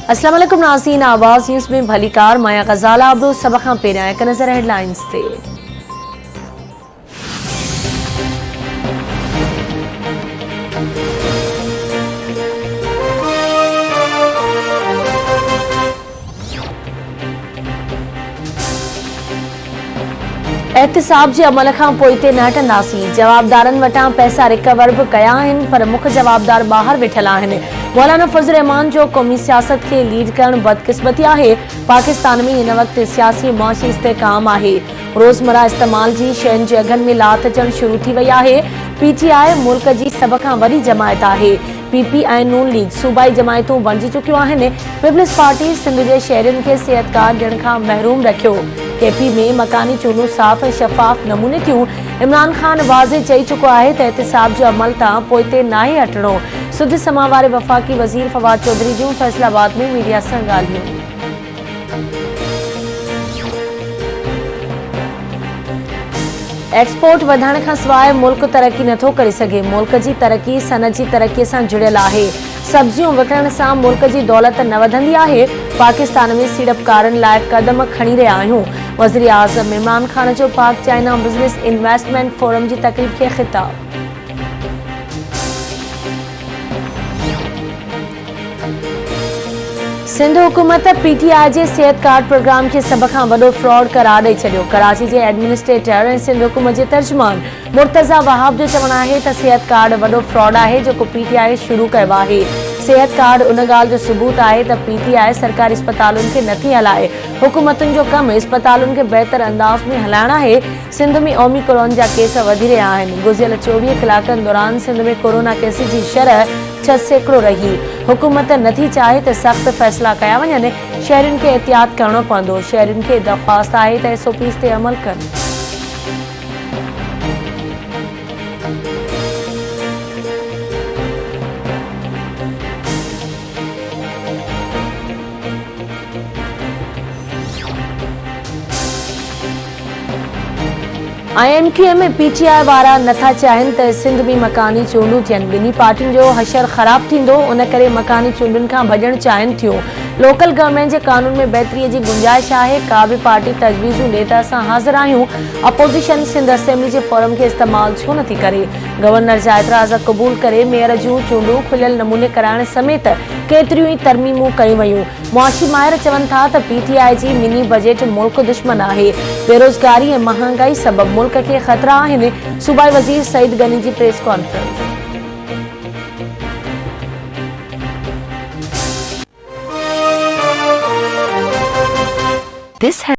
अस्सलाम वालेकुम नाज़रीन, आवाज़ न्यूज़ में भलीकार माया गज़ाला अब्दो सब खां पहिरियां हिक नज़र हेडलाइंस ते। एहतिसाब जे अमल खां पोइ ते न हटंदासीं। जवाबदारनि वटां पैसा रिकवर भी कया आहिनि, पर मुख्य जवाबदार ॿाहिरि वेठल आहिनि। मौलाना फज़ल रहमान जो क़ौमी सियासत खे लीड करण बदकिस्मती आहे। पाकिस्तान में हिन वक्त सियासी मुआशी इस्तेहकाम आहे। रोज़मर्रा इस्तेमाल जी शयुनि जे अघनि में लात अचणु शुरू थी वई आहे। PTI मुल्क जी सभ खां वॾी जमायत आहे। PP ऐं नून लीग सूबाई जमायतूं बणिजी चुकियूं आहिनि। पीपल्स पार्टी सिंध जे शहरियुनि खे सिहत कार्ड ॾियण खां महरूम रखियो। KP में मकानी चूंडूं साफ़ ऐं शफ़ाफ नमूने थियूं। इमरान खान वाज़े चई चुको आहे त एहतिसाब जो अमल तां पोइ ते नाहे हटणो। सुध समा वारे वफ़ाक़ी वज़ीर फवाद चौधरी जूं फैसलाबाद में मीडिया सां ॻाल्हियूं। एक्सपोर्ट वधण खां सवाइ मुल्क तरक्की नथो करे सघे। मुल्क जी तरक्की सनत जी तरक्कीअ सां जुड़ियल आहे। सब्जियूं विकिणण सां मुल्क जी दौलत न वधंदी आहे। पाकिस्तान में सीड़पकारनि लाइ कदम खणी रहिया आहियूं। वज़ीर आज़म इमरान खान जो पाक चाइना बिज़नेस इन्वेस्टमेंट फोरम जी तक़रीब खे ख़िताब। सिंध हुकूमत PTI जे सिहत कार्ड प्रोग्राम खे सभ खां वॾो फ्रॉड करार ॾेई छॾियो। कराची जे एडमिनिस्ट्रेटर ऐं सिंध हुकूमत जे तर्जुमान मुर्तज़ा वहाब जो चवणु आहे त सिहत कार्ड वॾो फ्रॉड आहे जेको PTI शुरू कयो आहे। सिहत कार्ड उन ॻाल्हि जो सबूत आहे त PTI सरकारी अस्पतालुनि खे नथी हलाए। हुकूमतुनि जो कमु अस्पतालुनि खे बहितर अंदाज़ में हलाइणु आहे। सिंध में ओमिक्रोन जा केस वधी रहिया आहिनि। गुज़िरियल 24 कलाकनि दौरान सिंध में कोरोना केस जी शरह 6% रही। हुकूमत नथी चाहे त सख़्त फ़ैसिला कया वञनि। शहरियुनि खे एहतियात करणो पवंदो। शहरियुनि खे दरख़्वास्त आहे त SOPs ते अमल कनि। IMQM में PTI वारा नथा चाहिनि त सिंध में मकानी चूंडूं थियनि। ॿिन्ही पार्टियुनि जो हशर ख़राब थींदो, उन करे मकानी चूंडुनि खां भॼणु चाहिनि थियूं। लोकल गवर्नमेंट जे कानून में बहितरीअ जी गुंजाइश आहे। का बि पार्टी तजवीज़ूं ॾे त असां हाज़िर आहियूं। अपोज़िशन सिंध असेंबली जे फोरम खे इस्तेमालु छो नथी करे। गवर्नर जा एतिराज़ क़बूल करे मेयर जूं चूंडूं खुलियल नमूने कराइण समेत केतिरियूं ई तरमीमूं कयूं वयूं। मुआशी माहिर चवनि था त PTI जी मिनी बजट मुल्क दुश्मन आहे। बेरोज़गारी ऐं महांगाई सबबि मुल्क खे ख़तरा आहिनि। सूबाई वज़ीर सईद गनी जी प्रेस कॉन्फ्रेंस। This